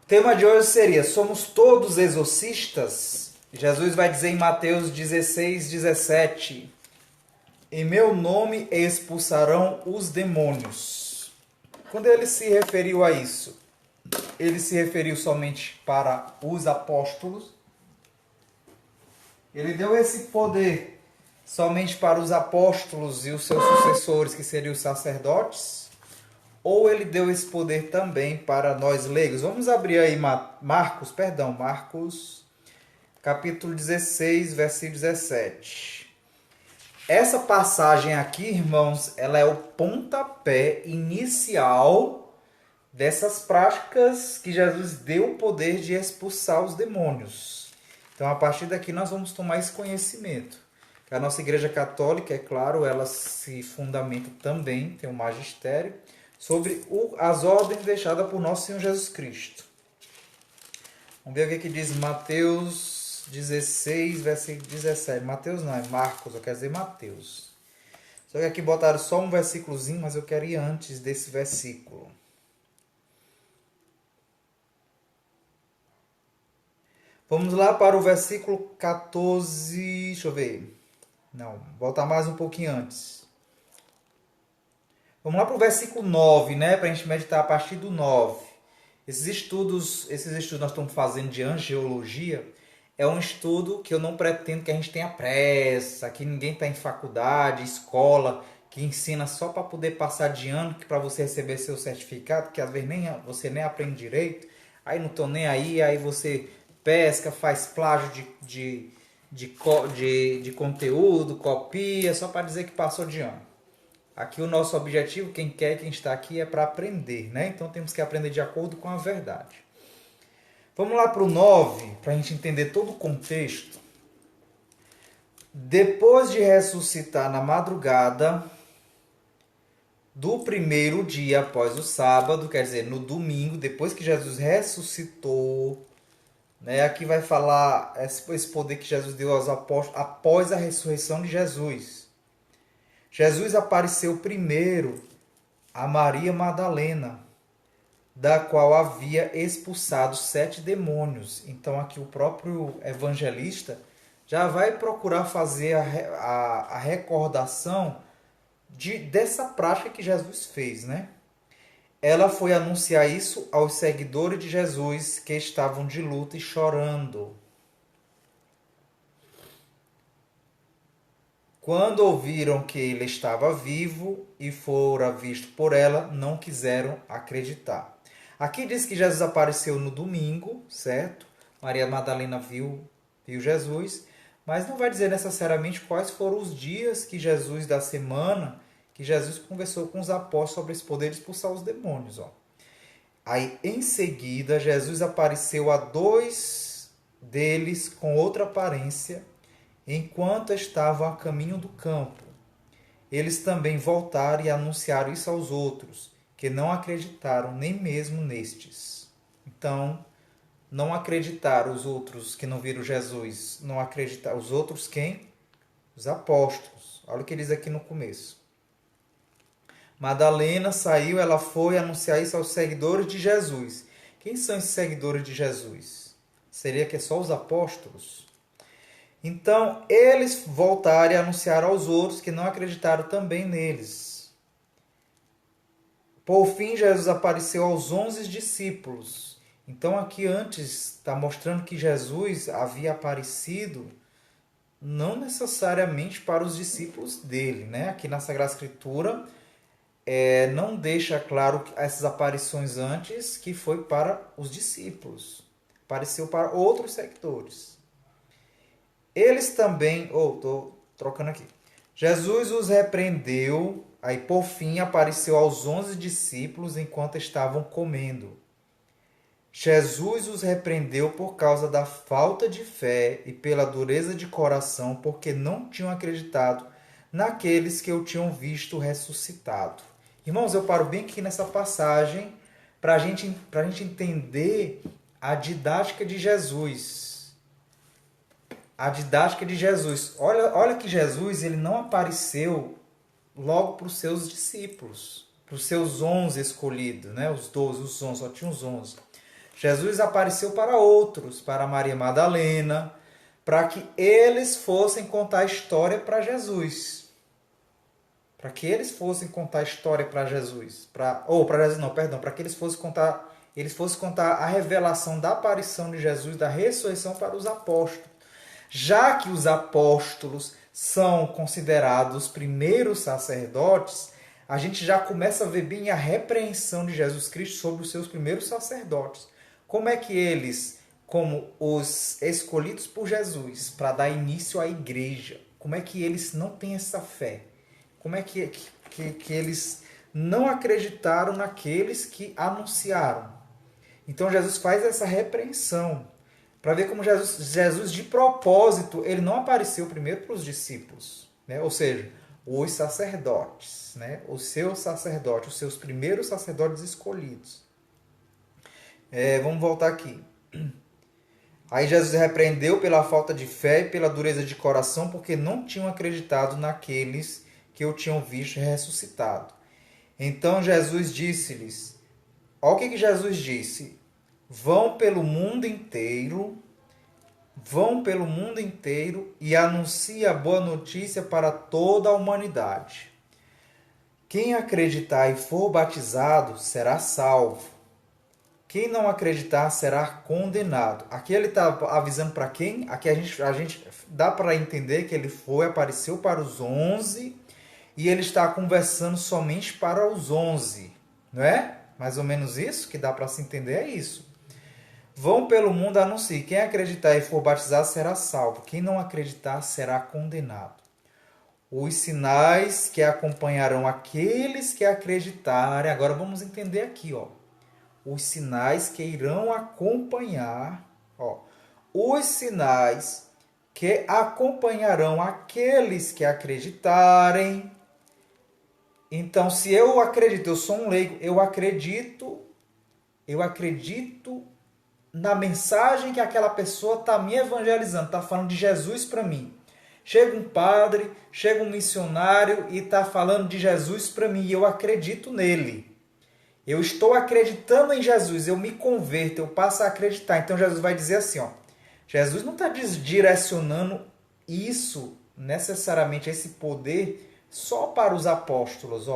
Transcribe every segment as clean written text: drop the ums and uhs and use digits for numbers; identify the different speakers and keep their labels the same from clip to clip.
Speaker 1: O tema de hoje seria: somos todos exorcistas? Jesus vai dizer em Mateus 16:17: em meu nome expulsarão os demônios. Quando ele se referiu a isso, ele se referiu somente para os apóstolos? Ele deu esse poder somente para os apóstolos e os seus sucessores, que seriam os sacerdotes? Ou ele deu esse poder também para nós leigos? Vamos abrir aí Marcos, capítulo 16, versículo 17. Essa passagem aqui, irmãos, ela é o pontapé inicial dessas práticas que Jesus deu o poder de expulsar os demônios. Então, a partir daqui, nós vamos tomar esse conhecimento. A nossa Igreja Católica, é claro, ela se fundamenta também, tem um magistério, sobre as ordens deixadas por nosso Senhor Jesus Cristo. Vamos ver o que diz Mateus 16, versículo 17. Mateus não, é Marcos, eu quero dizer Mateus. Só que aqui botaram só um versículozinho, mas eu quero ir antes desse versículo. Vamos lá para o versículo 14, deixa eu ver. Não, voltar mais um pouquinho antes. Vamos lá para o versículo 9, né? Para a gente meditar a partir do 9. Esses estudos nós estamos fazendo de angiologia. É um estudo que eu não pretendo que a gente tenha pressa, que ninguém está em faculdade, escola, que ensina só para poder passar de ano, que para você receber seu certificado, que às vezes você nem aprende direito, aí não estou nem aí você pesca, faz plágio de conteúdo, copia, só para dizer que passou de ano. Aqui o nosso objetivo, quem está aqui, é para aprender, né? Então temos que aprender de acordo com a verdade. Vamos lá para o 9, para a gente entender todo o contexto. Depois de ressuscitar na madrugada do primeiro dia após o sábado, quer dizer, no domingo, depois que Jesus ressuscitou, né? Aqui vai falar esse poder que Jesus deu aos apóstolos após a ressurreição de Jesus. Jesus apareceu primeiro a Maria Madalena, da qual havia expulsado 7 demônios. Então aqui o próprio evangelista já vai procurar fazer a recordação dessa prática que Jesus fez, né? Ela foi anunciar isso aos seguidores de Jesus que estavam de luto e chorando. Quando ouviram que ele estava vivo e fora visto por ela, não quiseram acreditar. Aqui diz que Jesus apareceu no domingo, certo? Maria Madalena viu Jesus, mas não vai dizer necessariamente quais foram os dias que Jesus da semana, que Jesus conversou com os apóstolos sobre esse poder de expulsar os demônios. Ó. Aí, em seguida, Jesus apareceu a 2 deles com outra aparência, enquanto estavam a caminho do campo. Eles também voltaram e anunciaram isso aos outros, que não acreditaram nem mesmo nestes. Então, não acreditaram os outros que não viram Jesus. Não acreditaram. Os outros quem? Os apóstolos. Olha o que diz aqui no começo. Madalena saiu, ela foi anunciar isso aos seguidores de Jesus. Quem são esses seguidores de Jesus? Seria que é só os apóstolos? Então, eles voltaram e anunciaram aos outros que não acreditaram também neles. Por fim, Jesus apareceu aos 11 discípulos. Então, aqui antes está mostrando que Jesus havia aparecido não necessariamente para os discípulos dele, né? Aqui na Sagrada Escritura não deixa claro essas aparições antes que foi para os discípulos. Apareceu para outros seguidores. Eles também, estou trocando aqui. Jesus os repreendeu, aí por fim apareceu aos 11 discípulos enquanto estavam comendo. Jesus os repreendeu por causa da falta de fé e pela dureza de coração, porque não tinham acreditado naqueles que o tinham visto ressuscitado. Irmãos, eu paro bem aqui nessa passagem para a gente entender a didática de Jesus. A didática de Jesus. Olha que Jesus ele não apareceu logo para os seus discípulos, para os seus 11 escolhidos, né? Os 12, os 11, só tinha os 11. Jesus apareceu para outros, para Maria Madalena, para que eles fossem contar a história para Jesus. Para que eles fossem contar a história para Jesus. Para Jesus não, perdão, para que eles fossem contar a revelação da aparição de Jesus, da ressurreição para os apóstolos. Já que os apóstolos são considerados os primeiros sacerdotes, a gente já começa a ver bem a repreensão de Jesus Cristo sobre os seus primeiros sacerdotes. Como é que eles, como os escolhidos por Jesus para dar início à igreja, como é que eles não têm essa fé? Como é que eles não acreditaram naqueles que anunciaram? Então Jesus faz essa repreensão para ver como Jesus de propósito, ele não apareceu primeiro para os discípulos, né? Ou seja, os sacerdotes, né? Os seus sacerdotes, os seus primeiros sacerdotes escolhidos. Vamos voltar aqui. Aí Jesus repreendeu pela falta de fé e pela dureza de coração, porque não tinham acreditado naqueles que o tinham visto ressuscitado. Então Jesus disse-lhes, olha o que Jesus disse, vão pelo mundo inteiro e anunciem a boa notícia para toda a humanidade. Quem acreditar e for batizado será salvo. Quem não acreditar será condenado. Aqui ele está avisando para quem? Aqui a gente dá para entender que ele apareceu para os 11 e ele está conversando somente para os 11. Não é? Mais ou menos isso que dá para se entender é isso. Vão pelo mundo anunciar. Quem acreditar e for batizado será salvo. Quem não acreditar será condenado. Os sinais que acompanharão aqueles que acreditarem. Agora vamos entender aqui, ó. Os sinais que irão acompanhar, os sinais que acompanharão aqueles que acreditarem. Então, se eu acredito, eu sou um leigo, eu acredito na mensagem que aquela pessoa está me evangelizando, está falando de Jesus para mim. Chega um padre, chega um missionário e está falando de Jesus para mim e eu acredito nele. Eu estou acreditando em Jesus, eu me converto, eu passo a acreditar. Então Jesus vai dizer assim, Jesus não está direcionando isso, necessariamente esse poder, só para os apóstolos.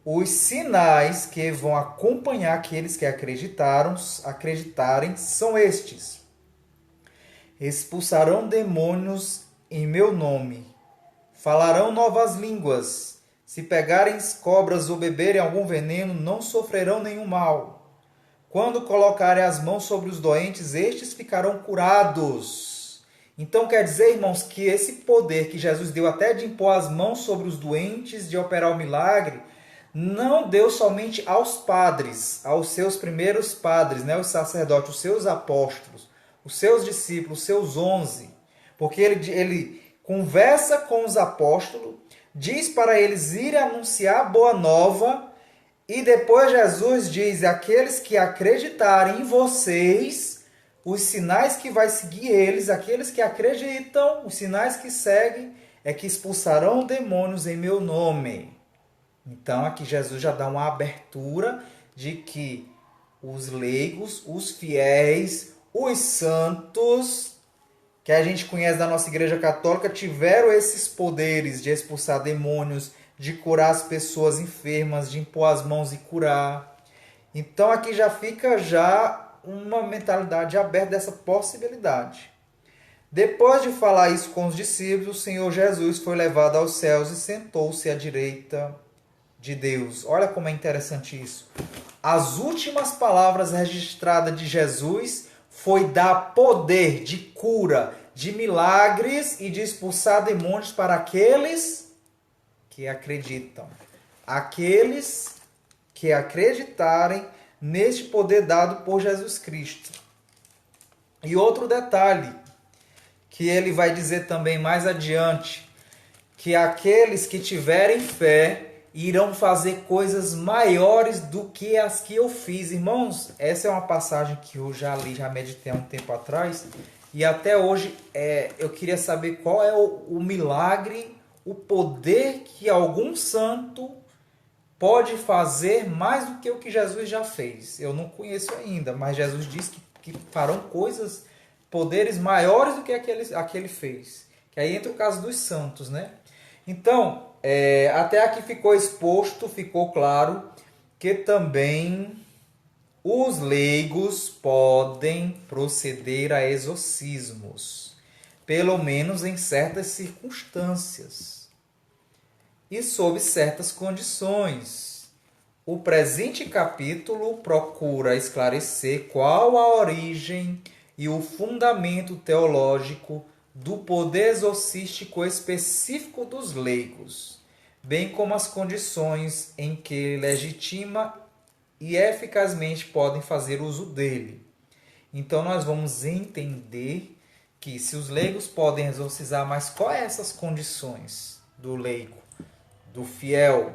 Speaker 1: Os sinais que vão acompanhar aqueles que acreditarem são estes. Expulsarão demônios em meu nome, falarão novas línguas. Se pegarem cobras ou beberem algum veneno, não sofrerão nenhum mal. Quando colocarem as mãos sobre os doentes, estes ficarão curados. Então quer dizer, irmãos, que esse poder que Jesus deu até de impor as mãos sobre os doentes, de operar o milagre, não deu somente aos padres, aos seus primeiros padres, né, os sacerdotes, os seus apóstolos, os seus discípulos, os seus 11. Porque ele conversa com os apóstolos, diz para eles irem anunciar a boa nova e depois Jesus diz, aqueles que acreditarem em vocês, os sinais que vai seguir eles, aqueles que acreditam, os sinais que seguem é que expulsarão demônios em meu nome. Então aqui Jesus já dá uma abertura de que os leigos, os fiéis, os santos que a gente conhece da nossa Igreja Católica tiveram esses poderes de expulsar demônios, de curar as pessoas enfermas, de impor as mãos e curar. Então aqui já fica uma mentalidade aberta dessa possibilidade. Depois de falar isso com os discípulos, o Senhor Jesus foi levado aos céus e sentou-se à direita de Deus. Olha como é interessante isso. As últimas palavras registradas de Jesus foi dar poder de cura, de milagres e de expulsar demônios para aqueles que acreditam. Aqueles que acreditarem neste poder dado por Jesus Cristo. E outro detalhe, que ele vai dizer também mais adiante, que aqueles que tiverem fé irão fazer coisas maiores do que as que eu fiz. Irmãos, essa é uma passagem que eu já li, já meditei há um tempo atrás, e até hoje eu queria saber qual é o milagre, o poder que algum santo pode fazer mais do que o que Jesus já fez. Eu não conheço ainda, mas Jesus disse que farão coisas, poderes maiores do que aquele fez. Que aí entra o caso dos santos, né? Então, até aqui ficou exposto, ficou claro que também os leigos podem proceder a exorcismos, pelo menos em certas circunstâncias e sob certas condições. O presente capítulo procura esclarecer qual a origem e o fundamento teológico do poder exorcístico específico dos leigos, bem como as condições em que legitima e eficazmente podem fazer uso dele. Então nós vamos entender que se os leigos podem exorcizar, mas quais são essas condições do leigo, do fiel?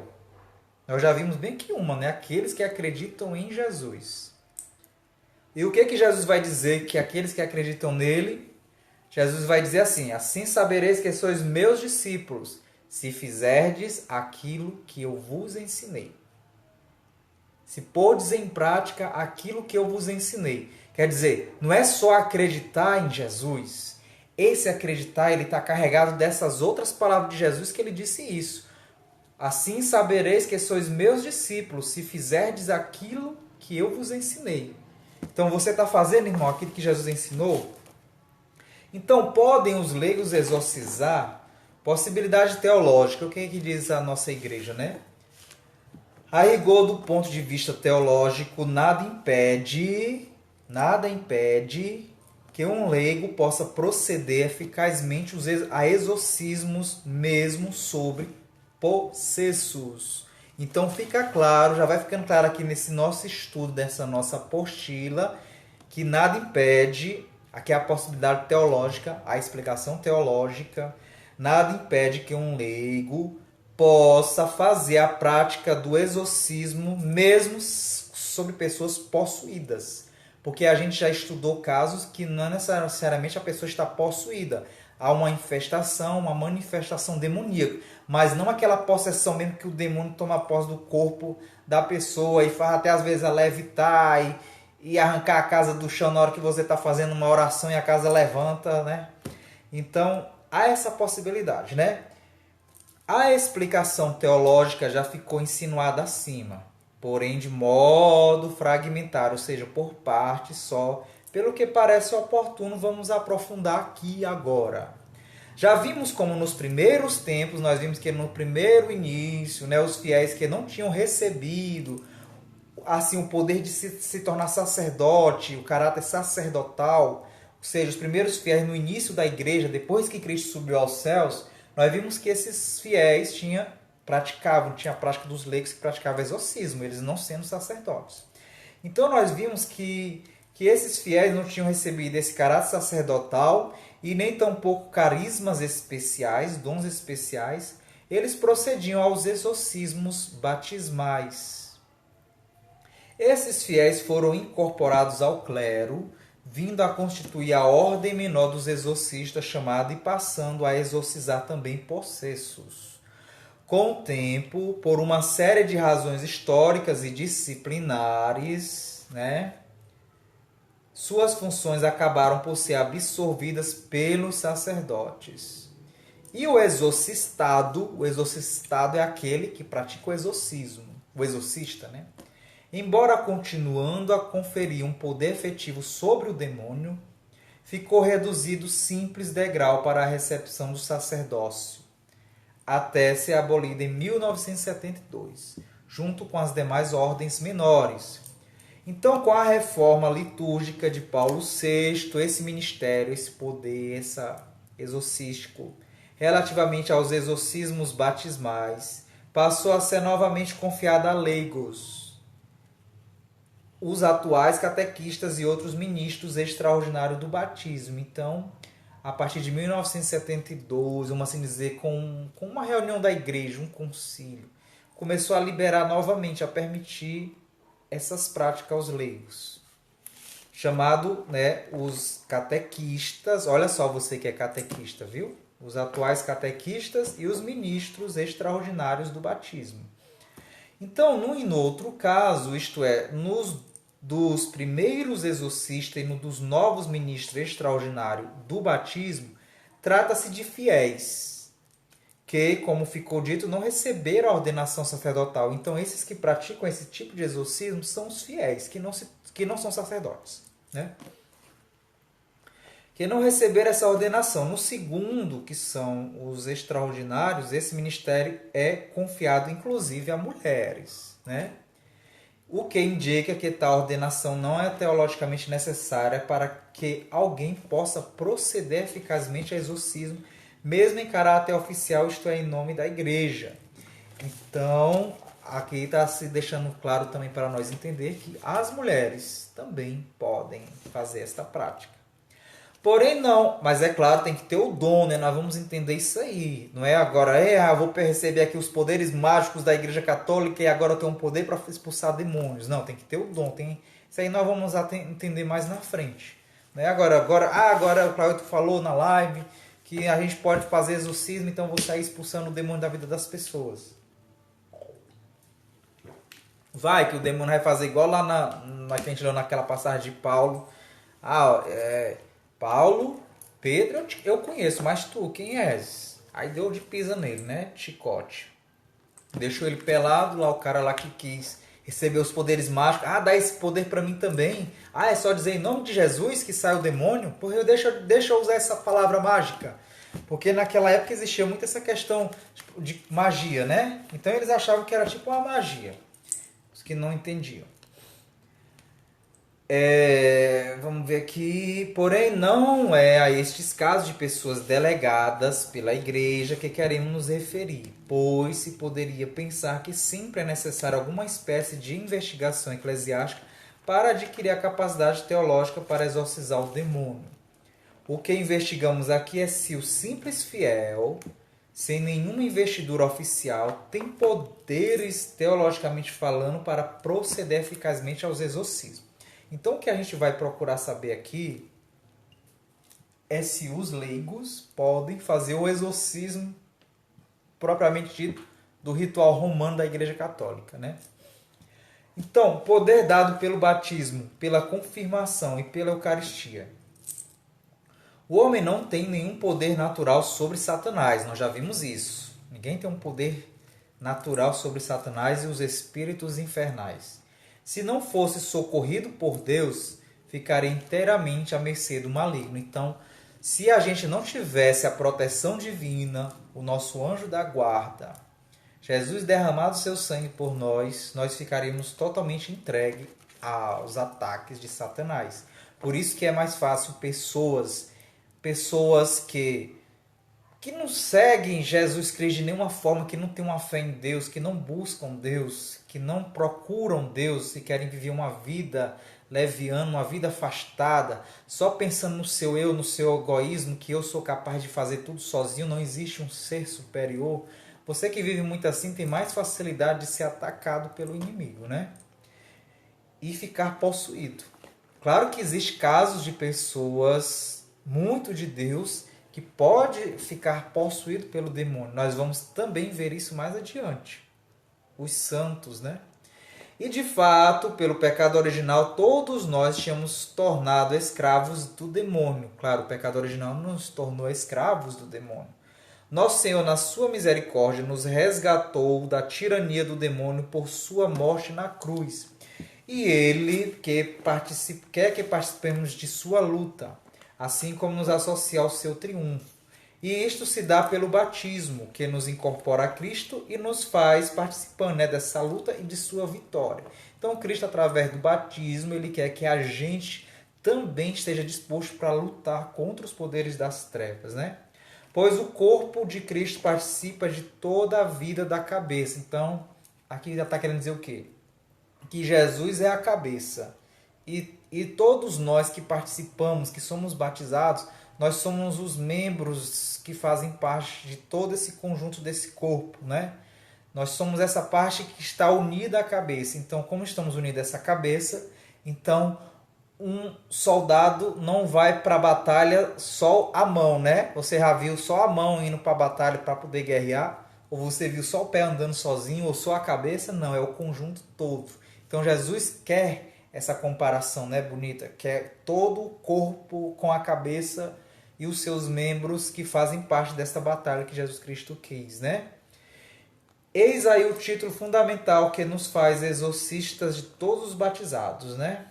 Speaker 1: Nós já vimos bem que uma, né? Aqueles que acreditam em Jesus. E o que Jesus vai dizer que aqueles que acreditam nele? Jesus vai dizer assim: assim sabereis que sois meus discípulos, se fizerdes aquilo que eu vos ensinei. Se pôrdes em prática aquilo que eu vos ensinei. Quer dizer, não é só acreditar em Jesus. Esse acreditar, ele está carregado dessas outras palavras de Jesus que ele disse isso. Assim sabereis que sois meus discípulos, se fizerdes aquilo que eu vos ensinei. Então você está fazendo, irmão, aquilo que Jesus ensinou? Então podem os leigos exorcizar? Possibilidade teológica. O que é que diz a nossa igreja, né? A rigor, do ponto de vista teológico, nada impede que um leigo possa proceder eficazmente a exorcismos mesmo sobre possessos. Então fica claro, já vai ficando claro aqui nesse nosso estudo, dessa nossa apostila, que nada impede, aqui é a possibilidade teológica, a explicação teológica, nada impede que um leigo possa fazer a prática do exorcismo mesmo sobre pessoas possuídas. Porque a gente já estudou casos que não necessariamente a pessoa está possuída. Há uma infestação, uma manifestação demoníaca. Mas não aquela possessão mesmo que o demônio toma posse do corpo da pessoa e faz até às vezes a levitar e arrancar a casa do chão na hora que você está fazendo uma oração e a casa levanta, né? Então, há essa possibilidade, né? A explicação teológica já ficou insinuada acima, porém de modo fragmentar, ou seja, por parte só. Pelo que parece oportuno, vamos aprofundar aqui agora. Já vimos como nos primeiros tempos, nós vimos que no primeiro início, né, os fiéis que não tinham recebido assim, o poder de se tornar sacerdote, o caráter sacerdotal, ou seja, os primeiros fiéis no início da igreja, depois que Cristo subiu aos céus, nós vimos que esses fiéis tinha a prática dos leigos que praticavam exorcismo, eles não sendo sacerdotes. Então nós vimos que esses fiéis não tinham recebido esse caráter sacerdotal e nem tampouco carismas especiais, dons especiais, eles procediam aos exorcismos batismais. Esses fiéis foram incorporados ao clero, vindo a constituir a ordem menor dos exorcistas, chamada, e passando a exorcizar também possessos. Com o tempo, por uma série de razões históricas e disciplinares, né, suas funções acabaram por ser absorvidas pelos sacerdotes. E o exorcistado é aquele que pratica o exorcismo, o exorcista, né? Embora continuando a conferir um poder efetivo sobre o demônio, ficou reduzido simples degrau para a recepção do sacerdócio, até ser abolida em 1972, junto com as demais ordens menores. Então, com a reforma litúrgica de Paulo VI, esse ministério, esse poder, exorcístico, relativamente aos exorcismos batismais, passou a ser novamente confiado a leigos, os atuais catequistas e outros ministros extraordinários do batismo. Então, a partir de 1972, vamos assim dizer, com uma reunião da igreja, um concílio, começou a liberar novamente, a permitir essas práticas aos leigos. Chamado, né, os catequistas, olha só você que é catequista, viu? Os atuais catequistas e os ministros extraordinários do batismo. Então, num e no outro caso, isto é, nos dos primeiros exorcistas e no dos novos ministros extraordinários do batismo, trata-se de fiéis, que, como ficou dito, não receberam a ordenação sacerdotal. Então, esses que praticam esse tipo de exorcismo são os fiéis, que não são sacerdotes, né? Que não receberam essa ordenação. No segundo, que são os extraordinários, esse ministério é confiado inclusive a mulheres, né? O que indica que tal ordenação não é teologicamente necessária para que alguém possa proceder eficazmente a exorcismo, mesmo em caráter oficial, isto é, em nome da igreja. Então, aqui está se deixando claro também para nós entender que as mulheres também podem fazer esta prática. Porém, não, mas é claro, tem que ter o dom, né? Nós vamos entender isso aí. Não é agora, vou receber aqui os poderes mágicos da Igreja Católica e agora eu tenho um poder para expulsar demônios. Não, tem que ter o dom. Isso aí nós vamos entender mais na frente. Né? Agora o Claudio falou na live que a gente pode fazer exorcismo, então eu vou sair expulsando o demônio da vida das pessoas. Vai que o demônio vai fazer igual lá na que a gente leu naquela passagem de Paulo. Paulo, Pedro, eu conheço, mas tu, quem és? Aí deu de pisa nele, né? Chicote. Deixou ele pelado, lá o cara lá que quis receber os poderes mágicos. Dá esse poder pra mim também. É só dizer em nome de Jesus que sai o demônio? Porque deixa eu usar essa palavra mágica. Porque naquela época existia muito essa questão de magia, né? Então eles achavam que era tipo uma magia. Os que não entendiam. Vamos ver aqui. Porém, não é a estes casos de pessoas delegadas pela igreja que queremos nos referir, pois se poderia pensar que sempre é necessária alguma espécie de investigação eclesiástica para adquirir a capacidade teológica para exorcizar o demônio. O que investigamos aqui é se o simples fiel, sem nenhuma investidura oficial, tem poderes teologicamente falando para proceder eficazmente aos exorcismos. Então, o que a gente vai procurar saber aqui é se os leigos podem fazer o exorcismo propriamente dito do ritual romano da Igreja Católica, né? Então, poder dado pelo batismo, pela confirmação e pela Eucaristia. O homem não tem nenhum poder natural sobre Satanás, nós já vimos isso. Ninguém tem um poder natural sobre Satanás e os espíritos infernais. Se não fosse socorrido por Deus, ficaria inteiramente à mercê do maligno. Então, se a gente não tivesse a proteção divina, o nosso anjo da guarda, Jesus derramado seu sangue por nós, nós ficaríamos totalmente entregues aos ataques de Satanás. Por isso que é mais fácil pessoas que não seguem Jesus Cristo de nenhuma forma, que não têm uma fé em Deus, que não buscam Deus, que não procuram Deus e querem viver uma vida leviana, uma vida afastada, só pensando no seu eu, no seu egoísmo, que eu sou capaz de fazer tudo sozinho, não existe um ser superior. Você que vive muito assim tem mais facilidade de ser atacado pelo inimigo, né? E ficar possuído. Claro que existem casos de pessoas muito de Deus que pode ficar possuído pelo demônio. Nós vamos também ver isso mais adiante. Os santos, né? E de fato, pelo pecado original, todos nós tínhamos tornado escravos do demônio. Claro, o pecado original nos tornou escravos do demônio. Nosso Senhor, na sua misericórdia, nos resgatou da tirania do demônio por sua morte na cruz. E Ele quer que participemos de sua luta, assim como nos associar ao seu triunfo. E isto se dá pelo batismo, que nos incorpora a Cristo e nos faz participando, dessa luta e de sua vitória. Então, Cristo, através do batismo, Ele quer que a gente também esteja disposto para lutar contra os poderes das trevas, né? Pois o corpo de Cristo participa de toda a vida da cabeça. Então, aqui já está querendo dizer o quê? Que Jesus é a cabeça. E todos nós que participamos, que somos batizados, nós somos os membros que fazem parte de todo esse conjunto desse corpo, né? Nós somos essa parte que está unida à cabeça. Então, como estamos unidos a essa cabeça, então um soldado não vai para a batalha só a mão, né? Você já viu só a mão indo para a batalha para poder guerrear? Ou você viu só o pé andando sozinho, ou só a cabeça? Não, é o conjunto todo. Então Jesus quer essa comparação, né, bonita? Quer todo o corpo com a cabeça e os seus membros que fazem parte desta batalha que Jesus Cristo quis, né? Eis aí o título fundamental que nos faz exorcistas de todos os batizados, né?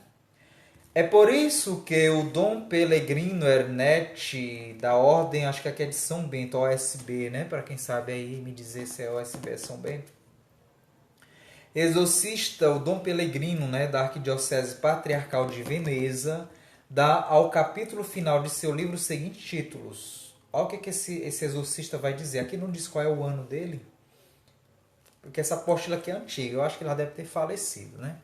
Speaker 1: É por isso que o Dom Pellegrino Ernetti, da Ordem, acho que aqui é de São Bento, OSB, né? Para quem sabe aí me dizer se é OSB, é São Bento. Exorcista, o Dom Pellegrino, né, da Arquidiocese Patriarcal de Veneza, dá ao capítulo final de seu livro os seguintes títulos. Olha o que esse exorcista vai dizer. Aqui não diz qual é o ano dele, porque essa apóstola aqui é antiga, eu acho que ela deve ter falecido, né?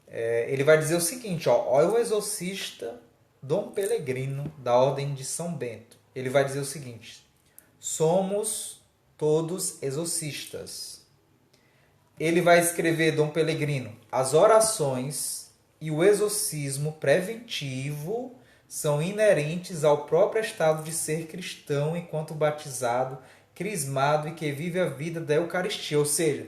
Speaker 1: Ele vai dizer o seguinte, ó, olha o exorcista Dom Pellegrino, da Ordem de São Bento. Ele vai dizer o seguinte: somos todos exorcistas. Ele vai escrever, Dom Pellegrino, as orações e o exorcismo preventivo são inerentes ao próprio estado de ser cristão enquanto batizado, crismado e que vive a vida da Eucaristia. Ou seja,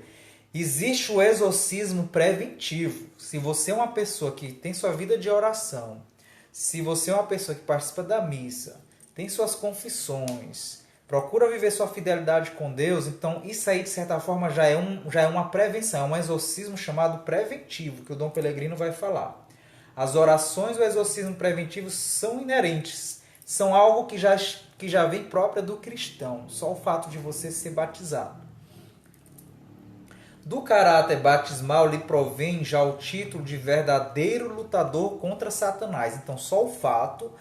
Speaker 1: existe o exorcismo preventivo. Se você é uma pessoa que tem sua vida de oração, se você é uma pessoa que participa da missa, tem suas confissões, procura viver sua fidelidade com Deus, então isso aí, de certa forma, já é uma prevenção, é um exorcismo chamado preventivo, que o Dom Pellegrino vai falar. As orações do exorcismo preventivo são inerentes, são algo que já vem própria do cristão, só o fato de você ser batizado. Do caráter batismal lhe provém já o título de verdadeiro lutador contra Satanás. Então, só o fato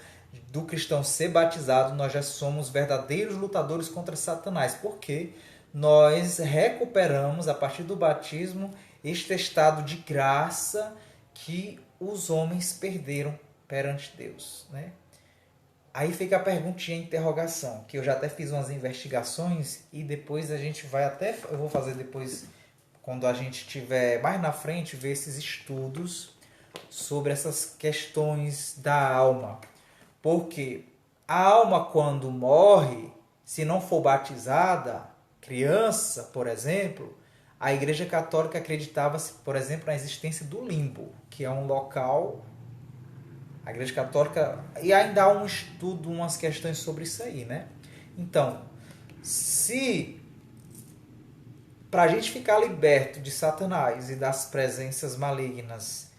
Speaker 1: do cristão ser batizado, nós já somos verdadeiros lutadores contra Satanás, porque nós recuperamos, a partir do batismo, este estado de graça que os homens perderam perante Deus, né? Aí fica a perguntinha, a interrogação, que eu já até fiz umas investigações e depois a gente vai até, eu vou fazer depois, quando a gente estiver mais na frente, ver esses estudos sobre essas questões da alma. Porque a alma, quando morre, se não for batizada, criança, por exemplo, a Igreja Católica acreditava, por exemplo, na existência do limbo, que é um local. A Igreja Católica. E ainda há um estudo, umas questões sobre isso aí, né? Então, se para a gente ficar liberto de Satanás e das presenças malignas,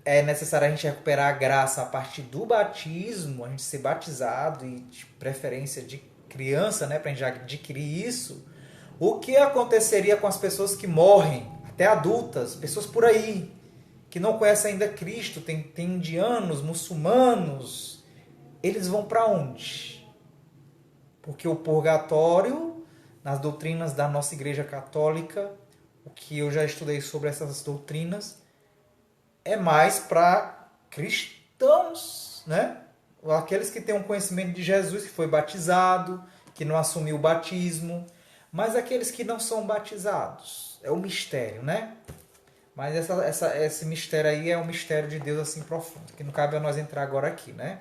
Speaker 1: é necessário a gente recuperar a graça a partir do batismo, a gente ser batizado e de preferência de criança, né, para a gente adquirir isso. O que aconteceria com as pessoas que morrem, até adultas, pessoas por aí, que não conhecem ainda Cristo, tem indianos, muçulmanos, eles vão para onde? Porque o purgatório, nas doutrinas da nossa Igreja Católica, o que eu já estudei sobre essas doutrinas, é mais para cristãos, né? Aqueles que têm um conhecimento de Jesus, que foi batizado, que não assumiu o batismo, mas aqueles que não são batizados. É o mistério, né? Mas esse mistério aí é um mistério de Deus assim profundo, que não cabe a nós entrar agora aqui, né?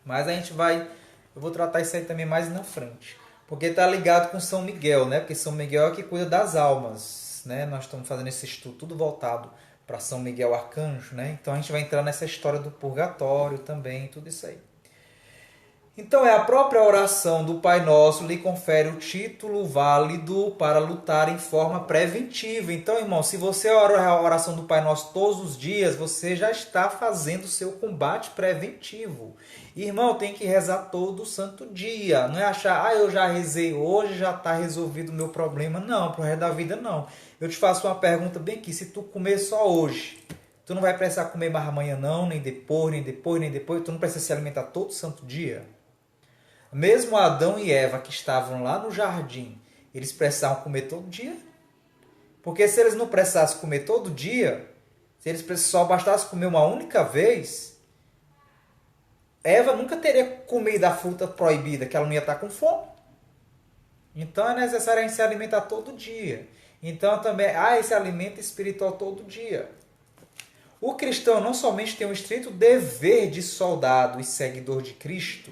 Speaker 1: Mas a gente vai, eu vou tratar isso aí também mais na frente. Porque está ligado com São Miguel, né? Porque São Miguel é que cuida das almas, né? Nós estamos fazendo esse estudo tudo voltado para São Miguel Arcanjo, né? Então a gente vai entrar nessa história do purgatório também, tudo isso aí. Então é a própria oração do Pai Nosso lhe confere o título válido para lutar em forma preventiva. Então, irmão, se você ora a oração do Pai Nosso todos os dias, você já está fazendo o seu combate preventivo. Irmão, tem que rezar todo santo dia. Não é achar, eu já rezei hoje, já está resolvido o meu problema. Não, pro resto da vida não. Eu te faço uma pergunta bem aqui, se tu comer só hoje, tu não vai precisar comer mais amanhã não, nem depois, tu não precisa se alimentar todo santo dia? Mesmo Adão e Eva, que estavam lá no jardim, eles precisavam comer todo dia? Porque se eles não precisassem comer todo dia, se eles só bastassem comer uma única vez, Eva nunca teria comido a fruta proibida, que ela não ia estar com fome. Então é necessário a gente se alimentar todo dia. Então também há esse alimento espiritual todo dia. O cristão não somente tem um estrito dever de soldado e seguidor de Cristo,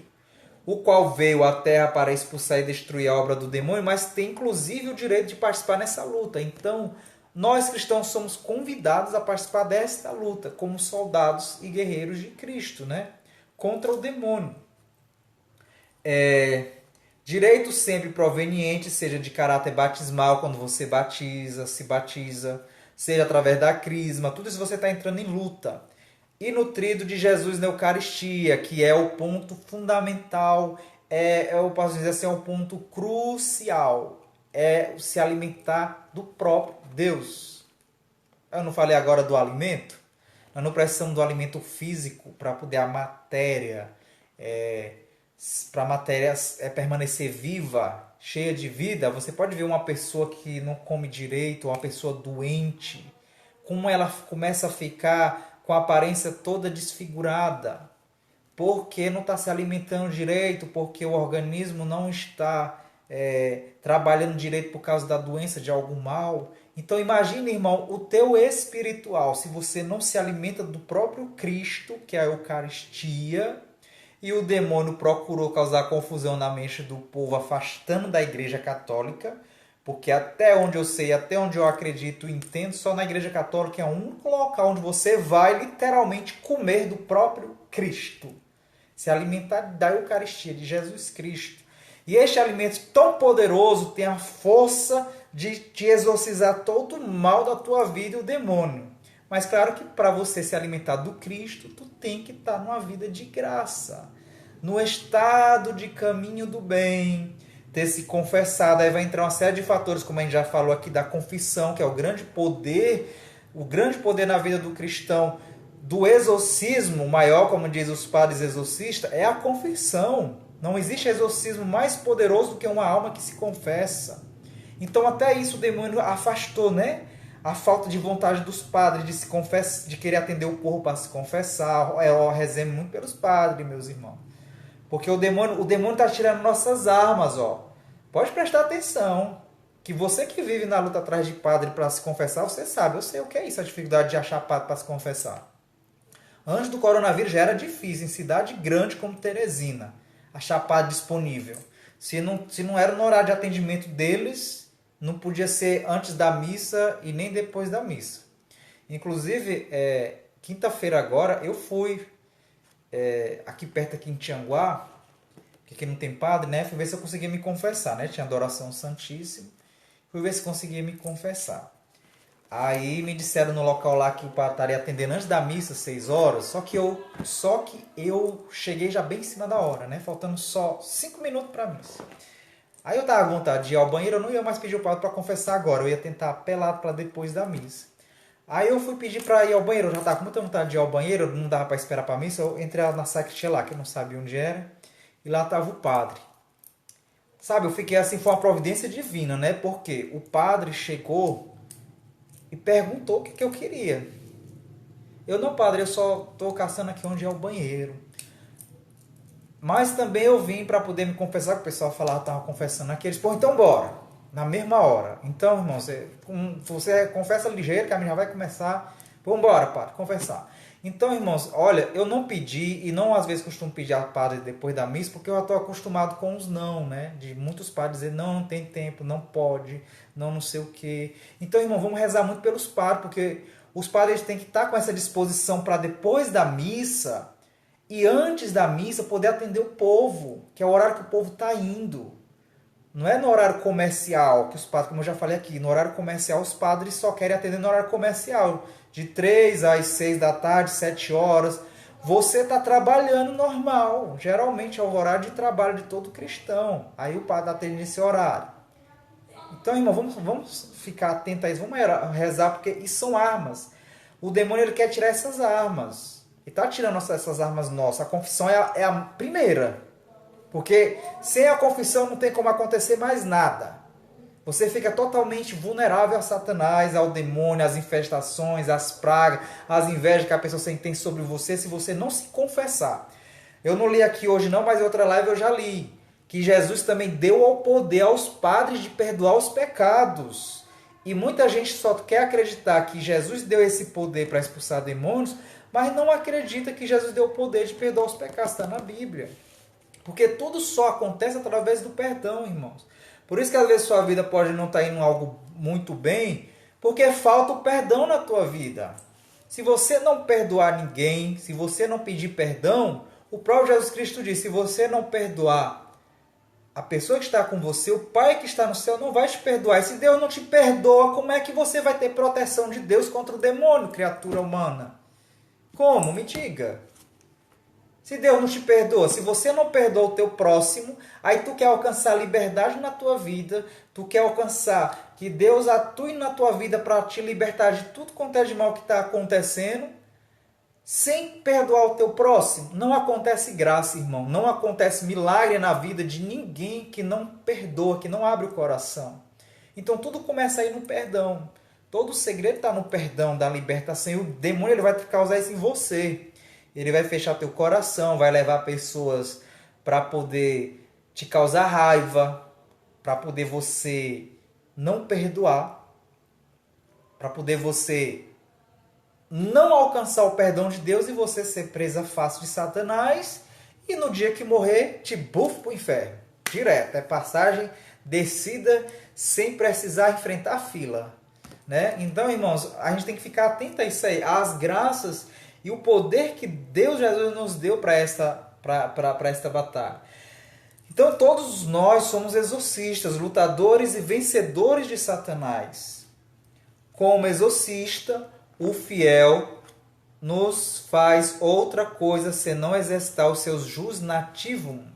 Speaker 1: o qual veio à terra para expulsar e destruir a obra do demônio, mas tem inclusive o direito de participar nessa luta. Então, nós cristãos somos convidados a participar desta luta, como soldados e guerreiros de Cristo, né? Contra o demônio. Direito sempre proveniente, seja de caráter batismal, quando você se batiza, seja através da crisma, tudo isso você está entrando em luta. E nutrido de Jesus na Eucaristia, que é o ponto fundamental, eu posso dizer assim, é o ponto crucial, é se alimentar do próprio Deus. Eu não falei agora do alimento? Nós não precisamos do alimento físico para poder a matéria, para a matéria permanecer viva, cheia de vida. Você pode ver uma pessoa que não come direito, uma pessoa doente, como ela começa a ficar com a aparência toda desfigurada, porque não está se alimentando direito, porque o organismo não está trabalhando direito por causa da doença, de algum mal. Então imagine, irmão, o teu espiritual, se você não se alimenta do próprio Cristo, que é a Eucaristia, e o demônio procurou causar confusão na mente do povo, afastando da Igreja Católica, porque até onde eu sei, até onde eu acredito e entendo, só na Igreja Católica é o único local onde você vai literalmente comer do próprio Cristo, se alimentar da Eucaristia, de Jesus Cristo. E este alimento tão poderoso tem a força de te exorcizar todo o mal da tua vida e o demônio. Mas claro que para você se alimentar do Cristo, tu tem que estar numa vida de graça, no estado de caminho do bem, ter se confessado. Aí vai entrar uma série de fatores, como a gente já falou aqui, da confissão, que é o grande poder na vida do cristão, do exorcismo maior, como diz os padres exorcistas, é a confissão. Não existe exorcismo mais poderoso do que uma alma que se confessa. Então até isso o demônio afastou, né? A falta de vontade dos padres de se confessar, de querer atender o povo para se confessar. Eu rezo muito pelos padres, meus irmãos. Porque o demônio está tirando nossas armas, ó. Pode prestar atenção. Que você que vive na luta atrás de padre para se confessar, você sabe. Eu sei o que é isso, a dificuldade de achar padre para se confessar. Antes do coronavírus já era difícil, em cidade grande como Teresina, achar padre disponível. Se não era no horário de atendimento deles, não podia ser antes da missa e nem depois da missa. Inclusive, quinta-feira agora, eu fui aqui perto aqui em Tianguá, que aqui não tem padre, né? Fui ver se eu conseguia me confessar, né? Tinha adoração santíssima. Fui ver se conseguia me confessar. Aí me disseram no local lá que o padre estaria atendendo antes da missa, 6 horas, só que eu cheguei já bem em cima da hora, né? Faltando só 5 minutos para a missa. Aí eu tava com vontade de ir ao banheiro, eu não ia mais pedir o padre para confessar agora, eu ia tentar apelar para depois da missa. Aí eu fui pedir para ir ao banheiro, eu já tava com muita vontade de ir ao banheiro, não dava para esperar para a missa, eu entrei na sacristia lá, que eu não sabia onde era, e lá tava o padre. Sabe, eu fiquei assim, foi uma providência divina, né? Porque o padre chegou e perguntou o que eu queria. Eu, não, padre, eu só estou caçando aqui onde é o banheiro. Mas também eu vim para poder me confessar, que o pessoal falava que estava confessando aqui. Eles, pô, então bora, na mesma hora. Então, irmão, você confessa ligeiro, que a minha já vai começar. Vamos embora, padre, confessar. Então, irmãos, olha, eu não pedi, e não às vezes costumo pedir a padre depois da missa, porque eu estou acostumado com os não, né? De muitos padres dizer, não tem tempo, não pode, não sei o quê. Então, irmão, vamos rezar muito pelos padres, porque os padres têm que estar com essa disposição para depois da missa e antes da missa poder atender o povo, que é o horário que o povo está indo. Não é no horário comercial, que os padres, como eu já falei aqui, no horário comercial os padres só querem atender no horário comercial, de 3 às 6 da tarde, 7 horas. Você está trabalhando normal, geralmente é o horário de trabalho de todo cristão. Aí o padre atende nesse horário. Então, irmão, vamos ficar atentos a isso, vamos rezar, porque isso são armas. O demônio ele quer tirar essas armas. Ele está tirando essas armas nossas. A confissão é a primeira. Porque sem a confissão não tem como acontecer mais nada. Você fica totalmente vulnerável a Satanás, ao demônio, às infestações, às pragas, às invejas que a pessoa tem sobre você, se você não se confessar. Eu não li aqui hoje não, mas em outra live eu já li. Que Jesus também deu ao poder aos padres de perdoar os pecados. E muita gente só quer acreditar que Jesus deu esse poder para expulsar demônios, mas não acredita que Jesus deu o poder de perdoar os pecados. Está na Bíblia. Porque tudo só acontece através do perdão, irmãos. Por isso que às vezes sua vida pode não estar indo algo muito bem, porque falta o perdão na tua vida. Se você não perdoar ninguém, se você não pedir perdão, o próprio Jesus Cristo disse, se você não perdoar a pessoa que está com você, o Pai que está no céu não vai te perdoar. E se Deus não te perdoa, como é que você vai ter proteção de Deus contra o demônio, criatura humana? Como? Me diga. Se Deus não te perdoa, se você não perdoa o teu próximo, aí tu quer alcançar liberdade na tua vida, tu quer alcançar que Deus atue na tua vida para te libertar de tudo quanto é de mal que está acontecendo, sem perdoar o teu próximo. Não acontece graça, irmão. Não acontece milagre na vida de ninguém que não perdoa, que não abre o coração. Então tudo começa aí no perdão. Todo o segredo está no perdão, da libertação. E o demônio ele vai causar isso em você. Ele vai fechar teu coração, vai levar pessoas para poder te causar raiva, para poder você não perdoar, para poder você não alcançar o perdão de Deus e você ser presa fácil de Satanás e no dia que morrer te bufo para o inferno. Direto, é passagem descida sem precisar enfrentar a fila. Né? Então, irmãos, a gente tem que ficar atento a isso aí, às graças e o poder que Deus Jesus nos deu para esta batalha. Então, todos nós somos exorcistas, lutadores e vencedores de Satanás. Como exorcista, o fiel nos faz outra coisa senão exercitar os seus jus nativum,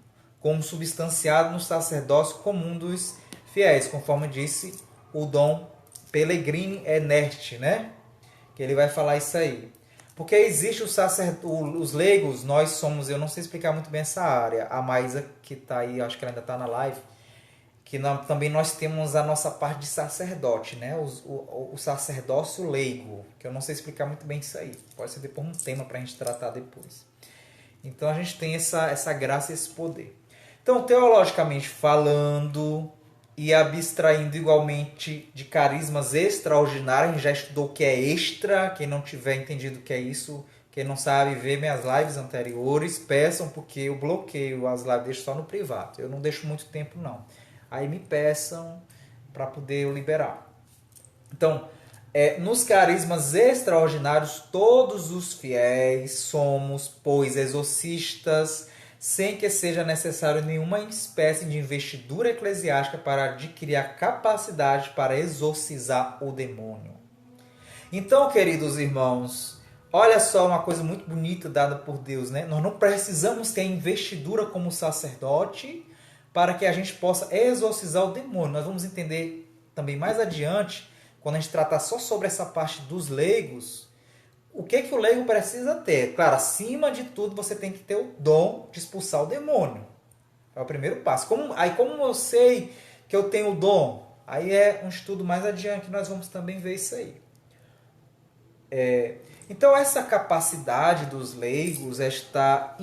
Speaker 1: como substanciado no sacerdócio comum dos fiéis, conforme disse o Dom Pellegrini Enerte, né? Que ele vai falar isso aí. Porque existe os leigos, nós somos, eu não sei explicar muito bem essa área, a Maísa que está aí, acho que ela ainda está na live, que também nós temos a nossa parte de sacerdote, né? O sacerdócio leigo, que eu não sei explicar muito bem isso aí. Pode ser depois um tema para a gente tratar depois. Então a gente tem essa graça e esse poder. Então, teologicamente falando e abstraindo igualmente de carismas extraordinários, a gente já estudou o que é extra, quem não tiver entendido o que é isso, quem não sabe, vê minhas lives anteriores, peçam, porque eu bloqueio as lives, deixo só no privado. Eu não deixo muito tempo não. Aí me peçam para poder eu liberar. Então, nos carismas extraordinários, todos os fiéis somos, pois, exorcistas, sem que seja necessário nenhuma espécie de investidura eclesiástica para adquirir a capacidade para exorcizar o demônio. Então, queridos irmãos, olha só uma coisa muito bonita dada por Deus, né? Nós não precisamos ter investidura como sacerdote para que a gente possa exorcizar o demônio. Nós vamos entender também mais adiante, quando a gente tratar só sobre essa parte dos leigos, o que o leigo precisa ter? Claro, acima de tudo, você tem que ter o dom de expulsar o demônio. É o primeiro passo. Como eu sei que eu tenho o dom? Aí é um estudo mais adiante que nós vamos também ver isso aí. Então, essa capacidade dos leigos está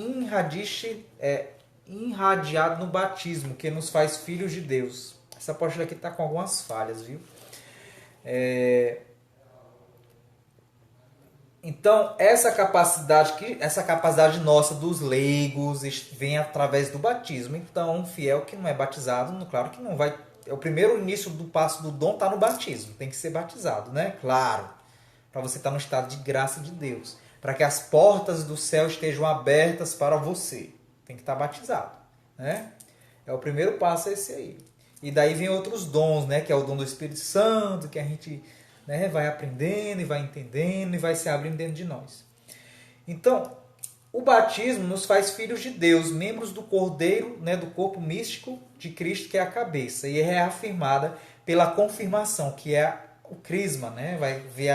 Speaker 1: irradiado no batismo, que nos faz filhos de Deus. Essa apóstola aqui está com algumas falhas, viu? Então, essa capacidade nossa dos leigos vem através do batismo. Então, um fiel que não é batizado, claro que não vai... O primeiro início do passo do dom está no batismo. Tem que ser batizado, né? Claro. Para você estar no estado de graça de Deus. Para que as portas do céu estejam abertas para você. Tem que estar batizado, né? O primeiro passo é esse aí. E daí vem outros dons, né? Que é o dom do Espírito Santo, que a gente... vai aprendendo e vai entendendo e vai se abrindo dentro de nós. Então, o batismo nos faz filhos de Deus, membros do Cordeiro, do corpo místico de Cristo, que é a cabeça. E é reafirmada pela confirmação, que é o crisma. Vai ver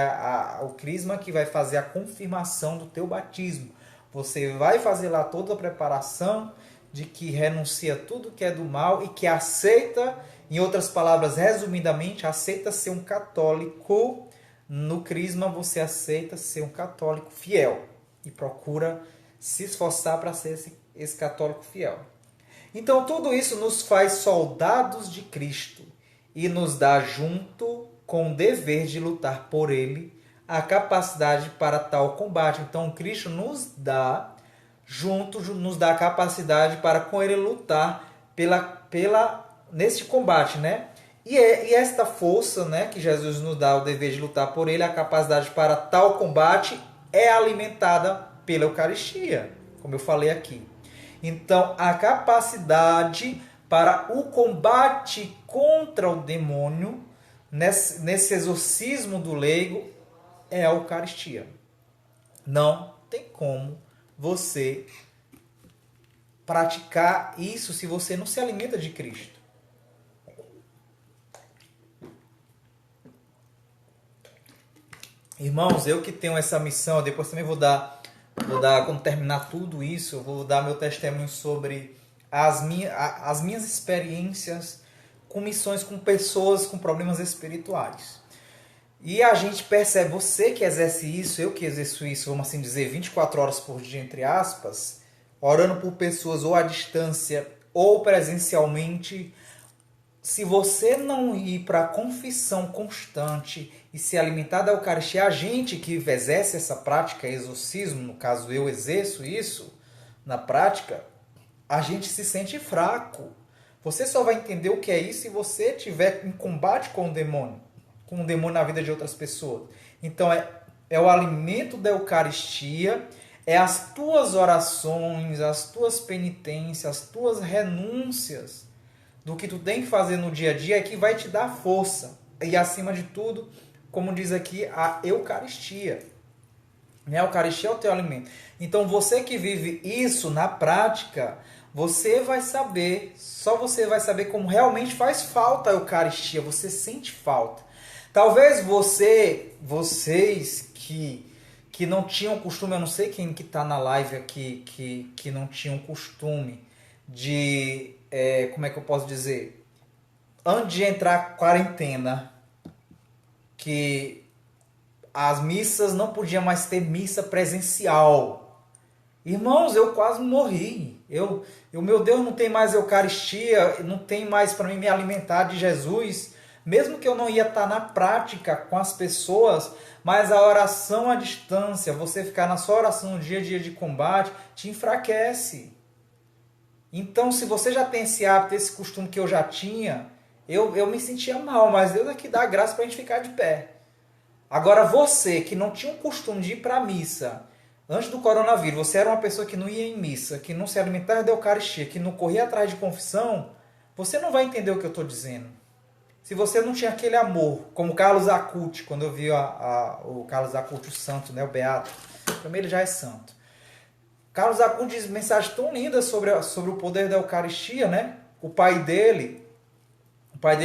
Speaker 1: o crisma que vai fazer a confirmação do teu batismo. Você vai fazer lá toda a preparação de que renuncia tudo que é do mal e que aceita... Em outras palavras, resumidamente, aceita ser um católico. No crisma, você aceita ser um católico fiel. E procura se esforçar para ser esse católico fiel. Então, tudo isso nos faz soldados de Cristo. E nos dá, junto com o dever de lutar por Ele, a capacidade para tal combate. Então, Cristo nos dá nos dá a capacidade para com ele lutar nesse combate, né? E esta força, né, que Jesus nos dá o dever de lutar por ele, a capacidade para tal combate é alimentada pela Eucaristia, como eu falei aqui. Então, a capacidade para o combate contra o demônio, nesse exorcismo do leigo, é a Eucaristia. Não tem como você praticar isso se você não se alimenta de Cristo. Irmãos, eu que tenho essa missão, depois também vou dar quando terminar tudo isso, eu vou dar meu testemunho sobre as minhas experiências com missões com pessoas com problemas espirituais. E a gente percebe, você que exerce isso, eu que exerço isso, vamos assim dizer, 24 horas por dia, entre aspas, orando por pessoas ou à distância ou presencialmente, se você não ir para a confissão constante e se alimentar da Eucaristia, a gente que exerce essa prática, exorcismo, no caso eu exerço isso na prática, a gente se sente fraco. Você só vai entender o que é isso se você estiver em combate com o demônio na vida de outras pessoas. Então é o alimento da Eucaristia, é as tuas orações, as tuas penitências, as tuas renúncias do que tu tem que fazer no dia a dia é que vai te dar força. E acima de tudo, como diz aqui, a Eucaristia. A Eucaristia é o teu alimento. Então você que vive isso na prática, você vai saber, só você vai saber como realmente faz falta a Eucaristia, você sente falta. Talvez vocês que não tinham costume, eu não sei quem que está na live aqui, que não tinham costume de, como é que eu posso dizer, antes de entrar a quarentena, que as missas não podiam mais ter missa presencial. Irmãos, eu quase morri. Meu Deus, não tem mais Eucaristia, não tem mais para mim me alimentar de Jesus. Mesmo que eu não ia estar na prática com as pessoas, mas a oração à distância, você ficar na sua oração no dia a dia de combate, te enfraquece. Então, se você já tem esse hábito, esse costume que eu já tinha, eu me sentia mal, mas Deus é que dá graça para a gente ficar de pé. Agora, você que não tinha o costume de ir para a missa, antes do coronavírus, você era uma pessoa que não ia em missa, que não se alimentava da Eucaristia, que não corria atrás de confissão, você não vai entender o que eu estou dizendo. Se você não tinha aquele amor, como o Carlos Acuti, quando eu vi o Carlos Acuti, o santo, né, o beato, para mim ele já é santo. Carlos Acuti diz mensagens tão lindas sobre o poder da Eucaristia, né? O pai dele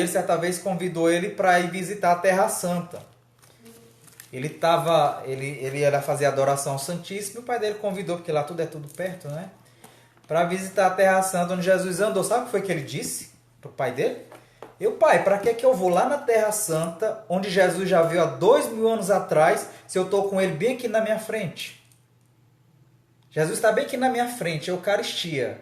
Speaker 1: certa vez convidou ele para ir visitar a Terra Santa. Ele ia fazer adoração ao Santíssimo, e o pai dele convidou, porque lá tudo é tudo perto, né? Para visitar a Terra Santa, onde Jesus andou. Sabe o que foi que ele disse para o pai dele? Pai, para que eu vou lá na Terra Santa, onde Jesus já veio há 2000 anos atrás, se eu estou com ele bem aqui na minha frente? Jesus está bem aqui na minha frente, a Eucaristia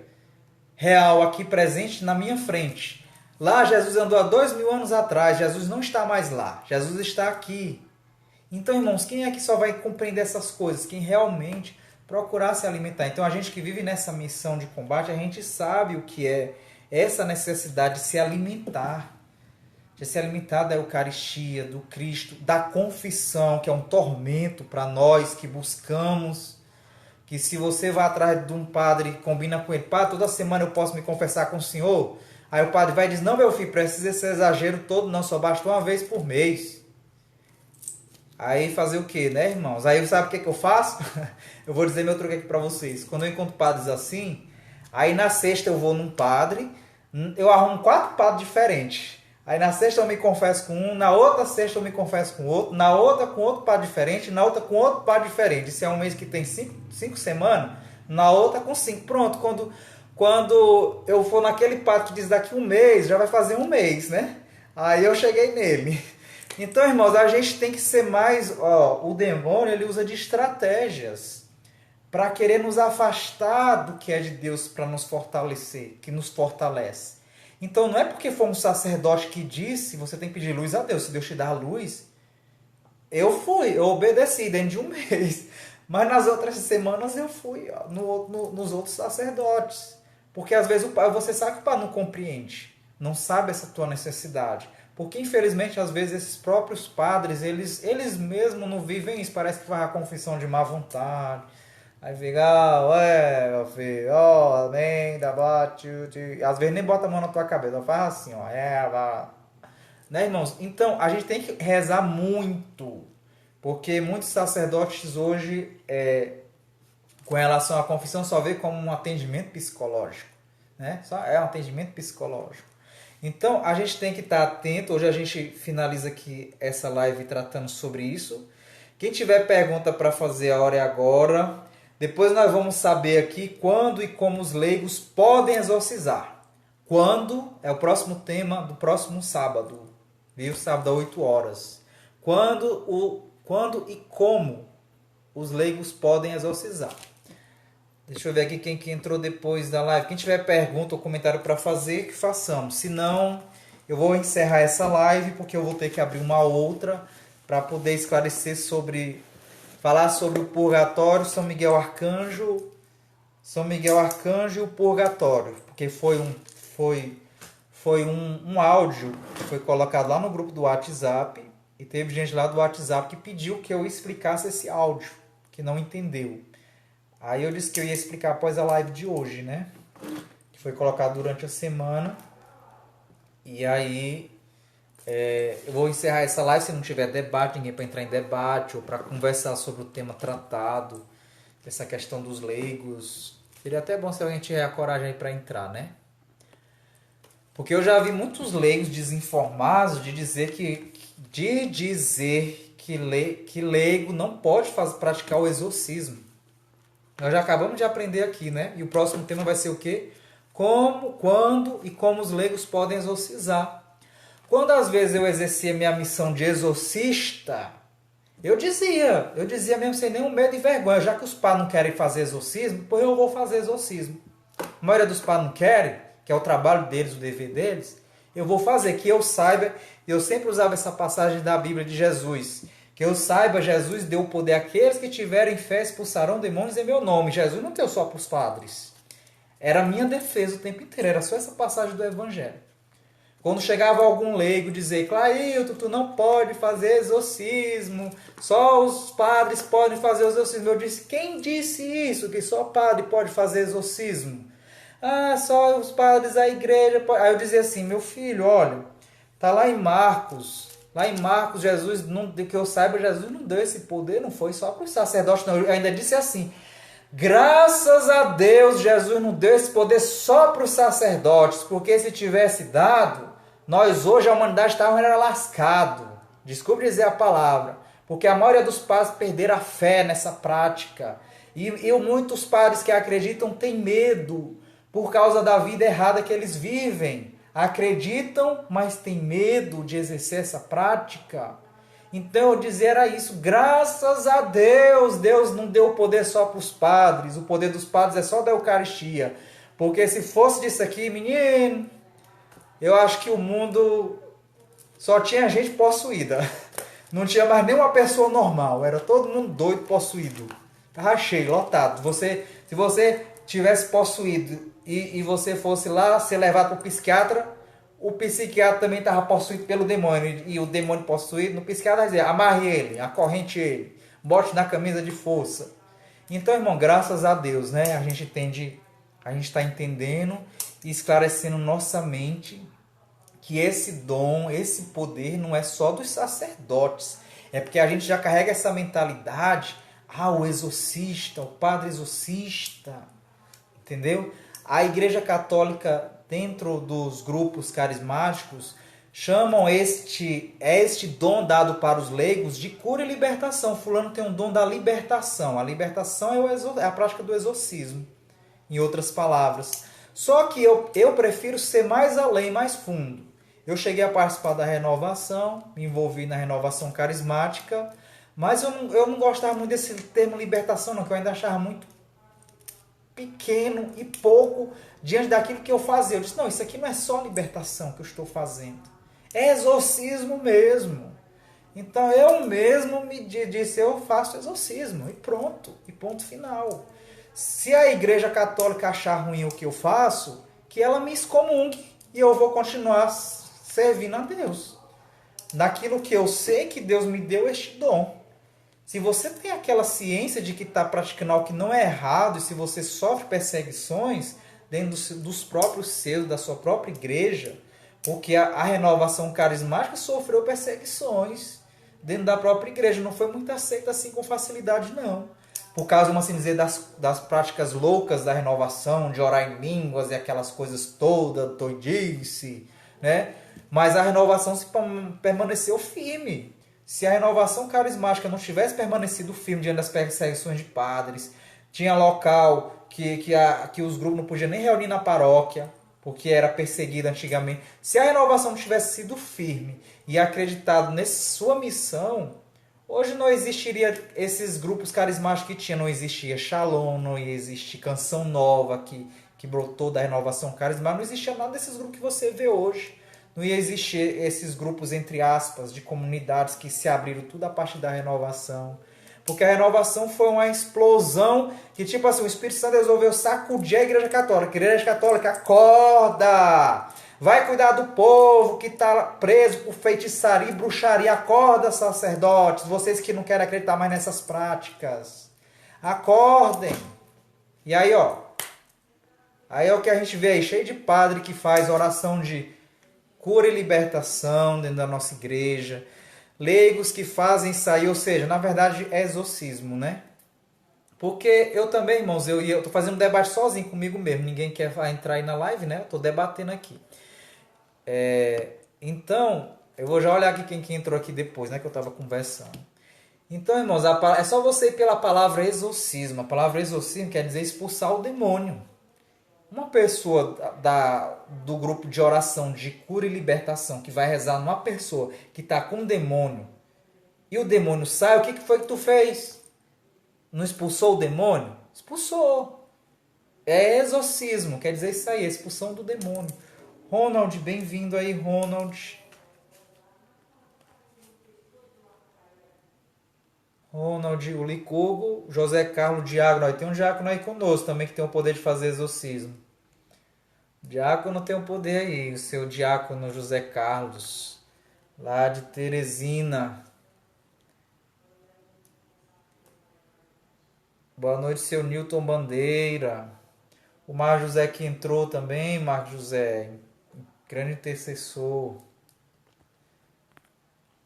Speaker 1: real aqui presente na minha frente. Lá Jesus andou há 2000 anos atrás, Jesus não está mais lá, Jesus está aqui. Então, irmãos, quem é que só vai compreender essas coisas? Quem realmente procurar se alimentar. Então, a gente que vive nessa missão de combate, a gente sabe o que é essa necessidade de se alimentar da Eucaristia, do Cristo, da confissão, que é um tormento para nós que buscamos, que se você vai atrás de um padre e combina com ele, padre, toda semana eu posso me confessar com o senhor, aí o padre vai e diz, não, meu filho, precisa esse exagero todo, não, só basta uma vez por mês. Aí fazer o que, né, irmãos? Aí sabe o que eu faço? Eu vou dizer meu truque aqui para vocês. Quando eu encontro padres assim, aí na sexta eu vou num padre, eu arrumo 4 padres diferentes. Aí na sexta eu me confesso com um, na outra sexta eu me confesso com outro, na outra com outro padre diferente, na outra com outro padre diferente. Se é um mês que tem 5 semanas, na outra com 5. Pronto, quando eu for naquele padre que diz daqui um mês, já vai fazer um mês, né? Aí eu cheguei nele. Então, irmãos, a gente tem que ser mais... o demônio, ele usa de estratégias para querer nos afastar do que é de Deus, para nos fortalecer, que nos fortalece. Então, não é porque foi um sacerdote que disse, você tem que pedir luz a Deus. Se Deus te dá luz, eu obedeci dentro de um mês. Mas nas outras semanas eu fui ó, nos outros sacerdotes. Porque às vezes você sabe que o pai não compreende, não sabe essa tua necessidade. Porque infelizmente às vezes esses próprios padres, eles mesmos não vivem isso. Parece que faz a confissão de má vontade. Aí fica, ué, meu filho, ó, amém, da bate, às vezes nem bota a mão na tua cabeça, faz assim, ó, vá. Né, irmãos? Então, a gente tem que rezar muito, porque muitos sacerdotes hoje, com relação à confissão, só vê como um atendimento psicológico, né? Só é um atendimento psicológico. Então, a gente tem que estar atento. Hoje a gente finaliza aqui essa live tratando sobre isso. Quem tiver pergunta para fazer, a hora é agora. Depois nós vamos saber aqui quando e como os leigos podem exorcizar. Quando é o próximo tema do próximo sábado, viu? Sábado às 8 horas. Quando e como os leigos podem exorcizar. Deixa eu ver aqui quem que entrou depois da live. Quem tiver pergunta ou comentário para fazer, que façamos. Se não, eu vou encerrar essa live porque eu vou ter que abrir uma outra para poder esclarecer falar sobre o purgatório, São Miguel Arcanjo e o purgatório, porque foi um áudio que foi colocado lá no grupo do WhatsApp e teve gente lá do WhatsApp que pediu que eu explicasse esse áudio, que não entendeu. Aí eu disse que eu ia explicar após a live de hoje, né? Que foi colocado durante a semana. E aí eu vou encerrar essa live. Se não tiver debate, ninguém para entrar em debate ou para conversar sobre o tema tratado, essa questão dos leigos. Seria até bom se alguém tiver a coragem aí para entrar, né? Porque eu já vi muitos leigos desinformados de dizer que leigo não pode praticar o exorcismo. Nós já acabamos de aprender aqui, né? E o próximo tema vai ser o quê? Como, quando e como os leigos podem exorcizar. Quando às vezes eu exercia minha missão de exorcista, eu dizia mesmo sem nenhum medo e vergonha, já que os padres não querem fazer exorcismo, pois eu vou fazer exorcismo. A maioria dos padres não querem, que é o trabalho deles, o dever deles, eu vou fazer, que eu saiba. Eu sempre usava essa passagem da Bíblia de Jesus. Que eu saiba, Jesus deu o poder àqueles que tiverem fé, expulsarão demônios em meu nome. Jesus não deu só para os padres. Era a minha defesa o tempo inteiro. Era só essa passagem do Evangelho. Quando chegava algum leigo dizer, Clailton, tu não pode fazer exorcismo, só os padres podem fazer exorcismo. Eu disse, quem disse isso? Que só padre pode fazer exorcismo? Ah, só os padres da igreja. Aí eu dizia assim, meu filho, olha, tá lá em Marcos. Lá em Marcos, Jesus, que eu saiba, Jesus não deu esse poder, não foi só para os sacerdotes, não. Eu ainda disse assim, graças a Deus, Jesus não deu esse poder só para os sacerdotes, porque se tivesse dado, nós hoje, a humanidade estava lascado. Desculpe dizer a palavra, porque a maioria dos padres perderam a fé nessa prática. E muitos padres que acreditam têm medo por causa da vida errada que eles vivem. Acreditam, mas têm medo de exercer essa prática. Então eu dizer era isso, graças a Deus, Deus não deu o poder só para os padres, o poder dos padres é só da Eucaristia. Porque se fosse disso aqui, menino, eu acho que o mundo só tinha gente possuída. Não tinha mais nenhuma pessoa normal, era todo mundo doido, possuído. Estava cheio, lotado. Se você tivesse possuído e você fosse lá ser levado para o psiquiatra também estava possuído pelo demônio. E o demônio possuído, no psiquiatra vai dizer, amarre ele, acorrente ele, bote na camisa de força. Então, irmão, graças a Deus, né? A gente está entendendo e esclarecendo nossa mente que esse dom, esse poder não é só dos sacerdotes. É porque a gente já carrega essa mentalidade, o exorcista, o padre exorcista, entendeu? A Igreja Católica, dentro dos grupos carismáticos, chamam este dom dado para os leigos de cura e libertação. Fulano tem um dom da libertação. A libertação é a prática do exorcismo, em outras palavras. Só que eu prefiro ser mais além, mais fundo. Eu cheguei a participar da renovação, me envolvi na renovação carismática, mas eu não gostava muito desse termo libertação, não, que eu ainda achava muito pequeno e pouco diante daquilo que eu fazia. Eu disse, não, isso aqui não é só libertação que eu estou fazendo. É exorcismo mesmo. Então eu mesmo me disse, eu faço exorcismo, e pronto, e ponto final. Se a Igreja Católica achar ruim o que eu faço, que ela me excomungue e eu vou continuar servindo a Deus. Naquilo que eu sei que Deus me deu este dom. Se você tem aquela ciência de que está praticando algo que não é errado, e se você sofre perseguições dentro dos próprios seus, da sua própria igreja, porque a renovação carismática sofreu perseguições dentro da própria igreja, não foi muito aceita assim com facilidade, não. Por causa, vamos assim dizer, das práticas loucas da renovação, de orar em línguas e aquelas coisas todas, doidice, né? Mas a renovação permaneceu firme. Se a renovação carismática não tivesse permanecido firme diante das perseguições de padres, tinha local que os grupos não podiam nem reunir na paróquia, porque era perseguido antigamente. Se a renovação não tivesse sido firme e acreditado nessa sua missão, hoje não existiria esses grupos carismáticos que tinha. Não existia Shalom, não existia Canção Nova, que brotou da renovação carismática. Não existia nada desses grupos que você vê hoje. Não ia existir esses grupos, entre aspas, de comunidades que se abriram tudo a partir da renovação. Porque a renovação foi uma explosão que, tipo assim, o Espírito Santo resolveu sacudir a Igreja Católica. A Igreja Católica, acorda! Vai cuidar do povo que está preso por feitiçaria e bruxaria. Acorda, sacerdotes, vocês que não querem acreditar mais nessas práticas. Acordem! E aí, ó. Aí é o que a gente vê aí, cheio de padre que faz oração de cura e libertação dentro da nossa igreja. Leigos que fazem sair, ou seja, na verdade é exorcismo, né? Porque eu também, irmãos, eu estou fazendo um debate sozinho comigo mesmo. Ninguém quer entrar aí na live, né? Eu estou debatendo aqui. Então, eu vou já olhar aqui quem entrou aqui depois, né? Que eu estava conversando. Então, irmãos, é só você ir pela palavra exorcismo. A palavra exorcismo quer dizer expulsar o demônio. Uma pessoa do grupo de oração de cura e libertação que vai rezar numa pessoa que está com um demônio e o demônio sai, o que foi que tu fez? Não expulsou o demônio? Expulsou. É exorcismo, quer dizer isso aí, expulsão do demônio. Ronald, bem-vindo aí, Ronald. Ronald, o Licurgo, José Carlos, Diácono. Tem um diácono aí conosco também que tem o poder de fazer exorcismo. Diácono tem o poder aí, o seu diácono José Carlos, lá de Teresina. Boa noite, seu Newton Bandeira. O Marco José que entrou também, Marco José, grande intercessor.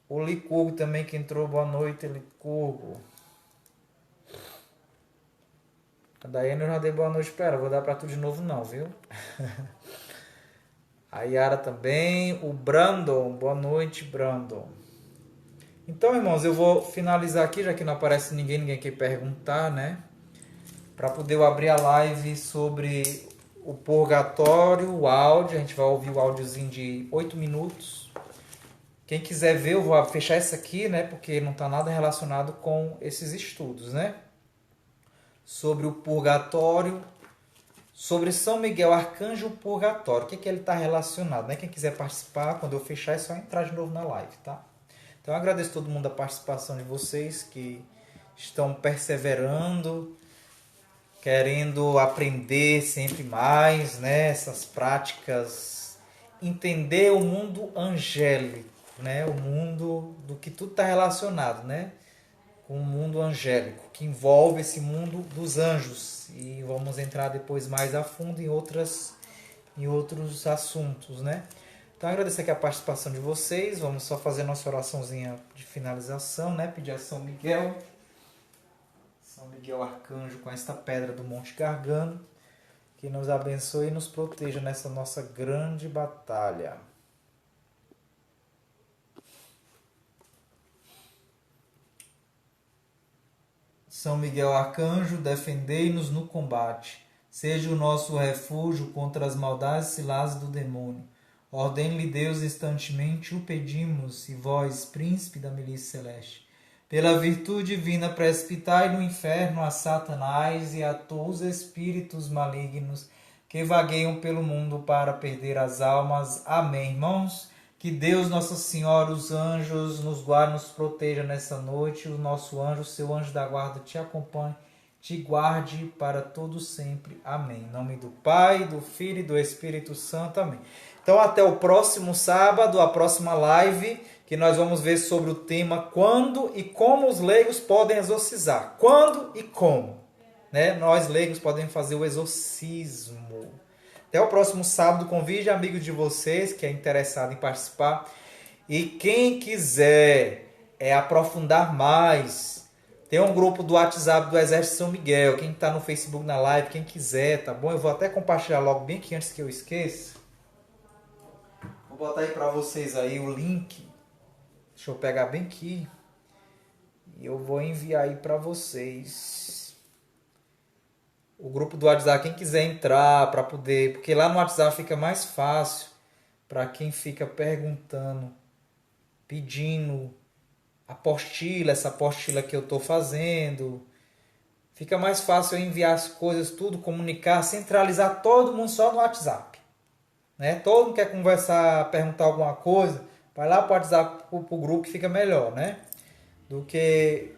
Speaker 1: O Licurgo também que entrou, boa noite, Licurgo. A Daiane eu já dei boa noite para ela, vou dar para tu de novo não, viu? A Yara também, o Brandon, boa noite, Brandon. Então, irmãos, eu vou finalizar aqui, já que não aparece ninguém quer perguntar, né? Para poder eu abrir a live sobre o purgatório, o áudio, a gente vai ouvir o áudiozinho de 8 minutos. Quem quiser ver, eu vou fechar essa aqui, né? Porque não está nada relacionado com esses estudos, né? Sobre o purgatório, sobre São Miguel Arcanjo, o purgatório. O que ele está relacionado, né? Quem quiser participar, quando eu fechar, é só entrar de novo na live, tá? Então eu agradeço a todo mundo a participação de vocês que estão perseverando, querendo aprender sempre mais, né? Essas práticas, entender o mundo angélico, né? O mundo do que tudo está relacionado, né? Com o mundo angélico, que envolve esse mundo dos anjos. E vamos entrar depois mais a fundo em outros assuntos, né? Então agradecer aqui a participação de vocês. Vamos só fazer nossa oraçãozinha de finalização, né? Pedir a São Miguel Arcanjo, com esta pedra do Monte Gargano, que nos abençoe e nos proteja nessa nossa grande batalha. São Miguel Arcanjo, defendei-nos no combate. Seja o nosso refúgio contra as maldades ciladas do demônio. Ordene-lhe Deus instantemente, o pedimos, e vós, príncipe da milícia celeste, pela virtude divina, precipitai no inferno a Satanás e a todos os espíritos malignos que vagueiam pelo mundo para perder as almas. Amém, irmãos? Que Deus, Nossa Senhora, os anjos nos guarde, nos proteja nessa noite. O nosso anjo, o seu anjo da guarda, te acompanhe, te guarde para todo sempre. Amém. Em nome do Pai, do Filho e do Espírito Santo. Amém. Então, até o próximo sábado, a próxima live, que nós vamos ver sobre o tema quando e como os leigos podem exorcizar. Quando e como, né? Nós leigos podemos fazer o exorcismo. Até o próximo sábado. Convide amigos de vocês que é interessado em participar. E quem quiser aprofundar mais, tem um grupo do WhatsApp do Exército São Miguel. Quem está no Facebook na live, quem quiser, tá bom? Eu vou até compartilhar logo bem aqui antes que eu esqueça. Vou botar aí para vocês aí o link. Deixa eu pegar bem aqui. E eu vou enviar aí para vocês. O grupo do WhatsApp, quem quiser entrar para poder... Porque lá no WhatsApp fica mais fácil para quem fica perguntando, pedindo apostila, essa apostila que eu estou fazendo. Fica mais fácil eu enviar as coisas, tudo, comunicar, centralizar todo mundo só no WhatsApp. Né? Todo mundo quer conversar, perguntar alguma coisa, vai lá para o WhatsApp, para o grupo, que fica melhor, né? Do que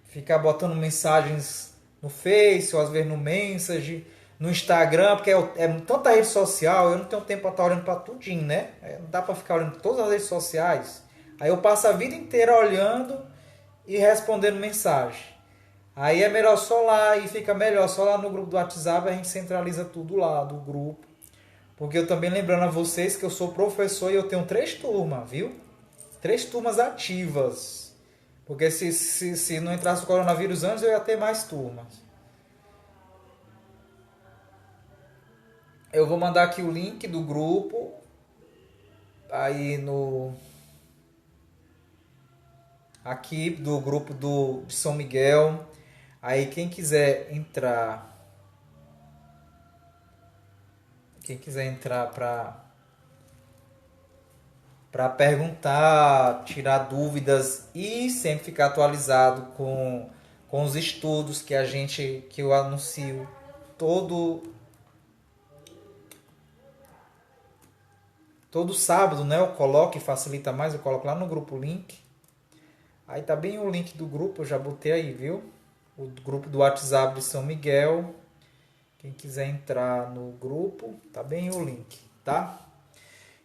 Speaker 1: ficar botando mensagens no Face, ou às vezes no Message, no Instagram, porque é tanta rede social, eu não tenho tempo para estar olhando para tudinho, né? Não dá para ficar olhando todas as redes sociais. Aí eu passo a vida inteira olhando e respondendo mensagem. Aí é melhor só lá, e fica melhor só lá no grupo do WhatsApp, a gente centraliza tudo lá do grupo. Porque eu também lembrando a vocês que eu sou professor e eu tenho 3 turmas, viu? 3 turmas ativas. Porque se não entrasse o coronavírus antes, eu ia ter mais turmas. Eu vou mandar aqui o link do grupo. Aí no... Aqui do grupo de São Miguel. Aí quem quiser entrar... Quem quiser entrar para perguntar, tirar dúvidas e sempre ficar atualizado com os estudos que eu anuncio todo sábado, né? Eu coloco e facilita mais, eu coloco lá no grupo o link. Aí tá bem o link do grupo, eu já botei aí, viu? O grupo do WhatsApp de São Miguel. Quem quiser entrar no grupo, tá bem o link, tá?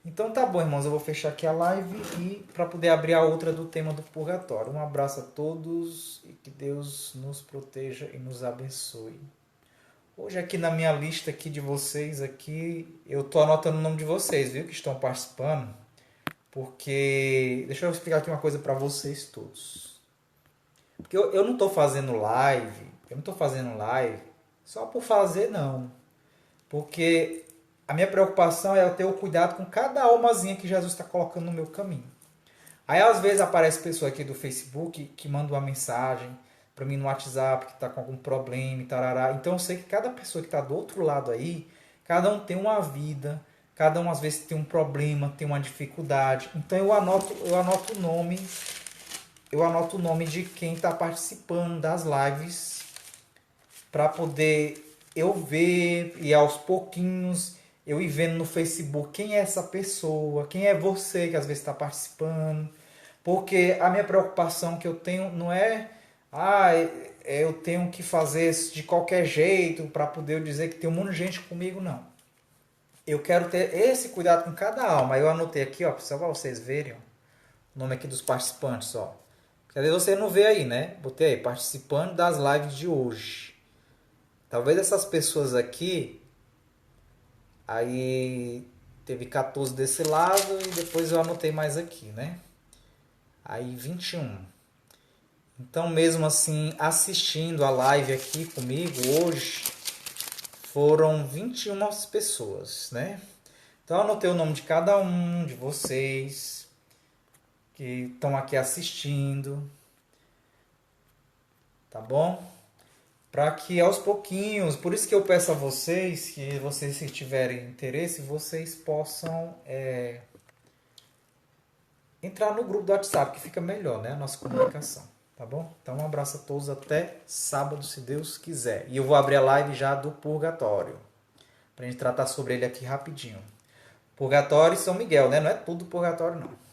Speaker 1: Então tá bom, irmãos, eu vou fechar aqui a live e para poder abrir a outra do tema do purgatório. Um abraço a todos e que Deus nos proteja e nos abençoe. Hoje aqui na minha lista aqui de vocês aqui, eu tô anotando o nome de vocês, viu, que estão participando, porque deixa eu explicar aqui uma coisa para vocês todos. Porque eu não tô fazendo live, só por fazer não. Porque a minha preocupação é eu ter o cuidado com cada almazinha que Jesus está colocando no meu caminho. Aí às vezes aparece pessoa aqui do Facebook que manda uma mensagem para mim no WhatsApp que está com algum problema e tarará. Então eu sei que cada pessoa que está do outro lado aí, cada um tem uma vida, cada um às vezes tem um problema, tem uma dificuldade. Então eu anoto o nome de quem está participando das lives para poder eu ver e aos pouquinhos eu ir vendo no Facebook quem é essa pessoa, quem é você que às vezes está participando. Porque a minha preocupação que eu tenho não é eu tenho que fazer isso de qualquer jeito para poder eu dizer que tem um monte de gente comigo, não. Eu quero ter esse cuidado com cada alma. Eu anotei aqui, ó, só para vocês verem, ó, o nome aqui dos participantes, ó. Quer dizer, você não vê aí, né? Botei aí, participando das lives de hoje. Talvez essas pessoas aqui, aí teve 14 desse lado e depois eu anotei mais aqui, né? Aí 21. Então, mesmo assim, assistindo a live aqui comigo hoje, foram 21 pessoas, né? Então, eu anotei o nome de cada um de vocês que estão aqui assistindo, tá bom? Para que aos pouquinhos, por isso que eu peço a vocês, que vocês se tiverem interesse, vocês possam entrar no grupo do WhatsApp, que fica melhor, né? A nossa comunicação. Tá bom? Então um abraço a todos, até sábado, se Deus quiser. E eu vou abrir a live já do purgatório, pra gente tratar sobre ele aqui rapidinho. Purgatório e São Miguel, né? Não é tudo purgatório, não.